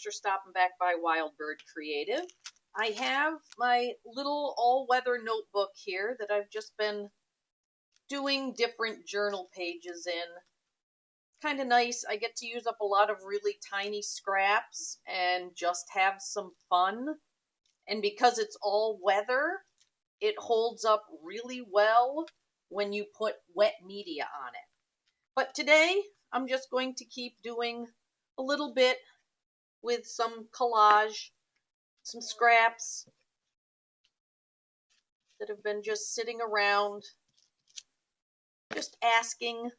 for stopping back by Wild Bird Creative. I have my little all-weather notebook here that I've just been doing different journal pages in. Kind of nice. I get to use up a lot of really tiny scraps and just have some fun. And because it's all weather, it holds up really well when you put wet media on it. But today, I'm just going to keep doing a little bit with some collage, some scraps that have been just sitting around, just asking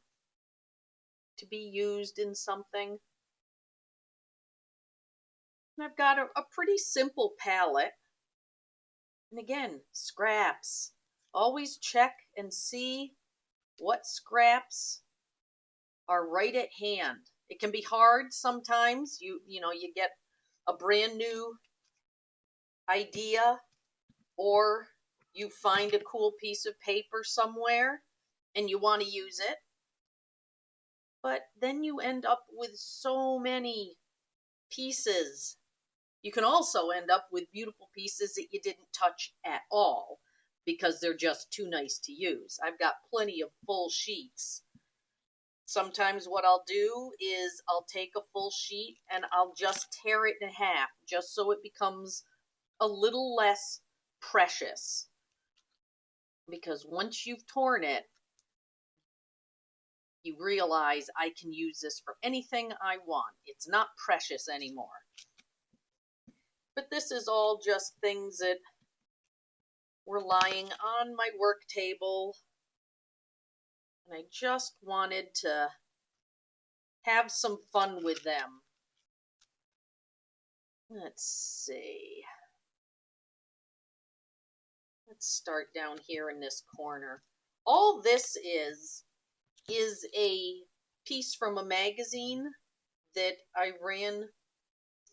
to be used in something. And I've got a pretty simple palette. And again, scraps. Always check and see what scraps are right at hand. It can be hard sometimes. You get a brand new idea, or you find a cool piece of paper somewhere and you want to use it. But then you end up with so many pieces. You can also end up with beautiful pieces that you didn't touch at all because they're just too nice to use. I've got plenty of full sheets. Sometimes what I'll do is I'll take a full sheet and I'll just tear it in half just so it becomes a little less precious. Because once you've torn it, you realize I can use this for anything I want. It's not precious anymore. But this is all just things that were lying on my work table. And I just wanted to have some fun with them. Let's see. Let's start down here in this corner. All this is a piece from a magazine that I ran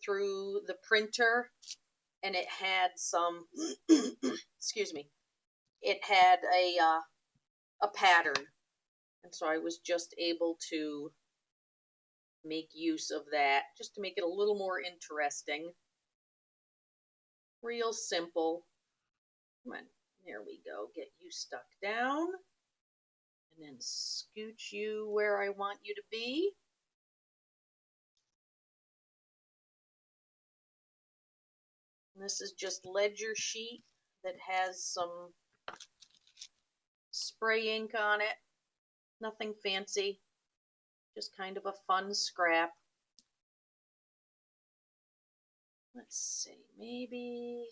through the printer, and it had some, excuse me, it had a pattern. And so I was just able to make use of that just to make it a little more interesting. Real simple. Come on, there we go. Get you stuck down. And then scooch you where I want you to be. And this is just ledger sheet that has some spray ink on it. Nothing fancy. Just kind of a fun scrap. Let's see, maybe...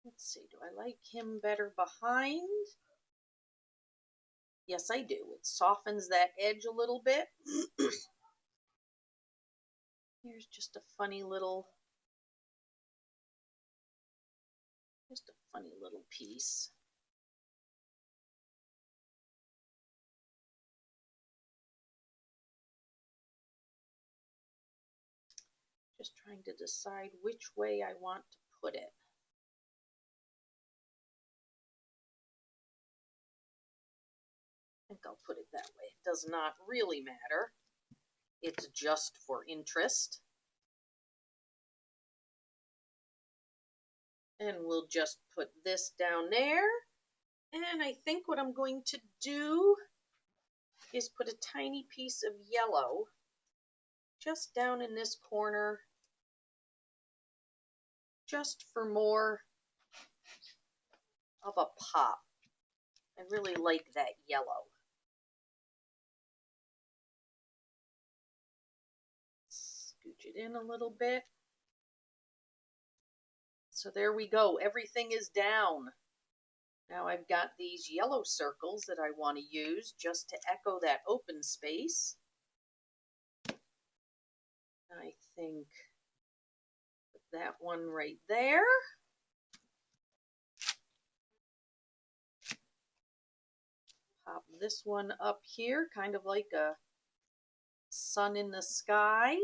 Let's see, do I like him better behind? Yes, I do. It softens that edge a little bit. Here's just a funny little piece. Just trying to decide which way I want to put it. I think I'll put it that way. It does not really matter. It's just for interest. And we'll just put this down there. And I think what I'm going to do is put a tiny piece of yellow just down in this corner, just for more of a pop. I really like that yellow. Scooch it in a little bit. So there we go. Everything is down. Now I've got these yellow circles that I want to use just to echo that open space. I think put that one right there. Pop this one up here, kind of like a sun in the sky.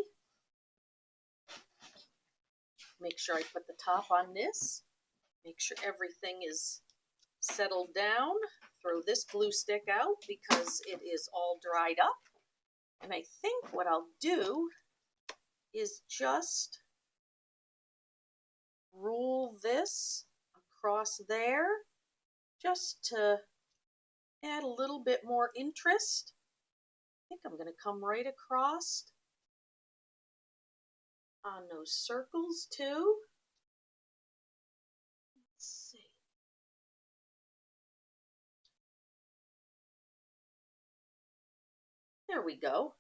Make sure I put the top on this. Make sure everything is settled down. Throw this glue stick out because it is all dried up. And I think what I'll do is just rule this across there just to add a little bit more interest. I think I'm going to come right across on those circles too. Let's see. There we go.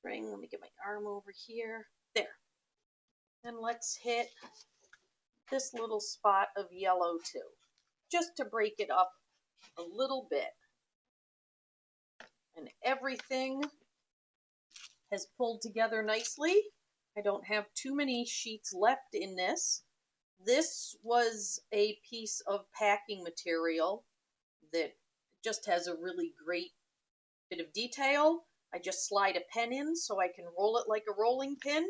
Let me get my arm over here. There. And let's hit this little spot of yellow too, just to break it up a little bit. And everything has pulled together nicely. I don't have too many sheets left in this. This was a piece of packing material that just has a really great bit of detail. I just slide a pen in so I can roll it like a rolling pin,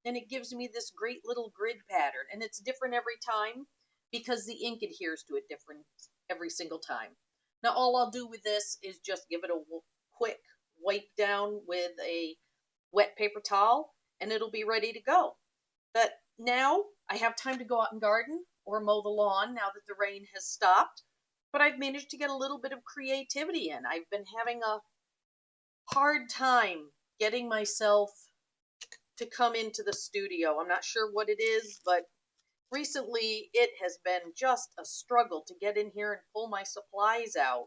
and it gives me this great little grid pattern. And it's different every time because the ink adheres to it different every single time. Now all I'll do with this is just give it a quick wipe down with a wet paper towel, and it'll be ready to go. But now I have time to go out and garden or mow the lawn now that the rain has stopped. But I've managed to get a little bit of creativity in. I've been having a hard time getting myself to come into the studio. I'm not sure what it is, but recently it has been just a struggle to get in here and pull my supplies out.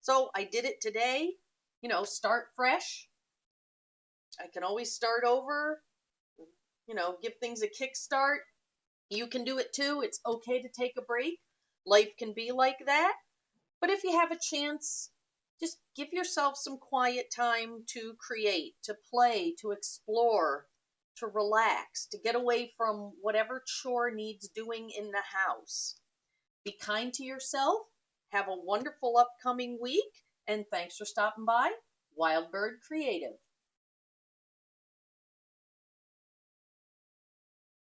So I did it today. Start fresh. I can always start over, give things a kickstart. You can do it too. It's okay to take a break. Life can be like that. But if you have a chance, just give yourself some quiet time to create, to play, to explore, to relax, to get away from whatever chore needs doing in the house. Be kind to yourself. Have a wonderful upcoming week. And thanks for stopping by. Wild Bird Creative.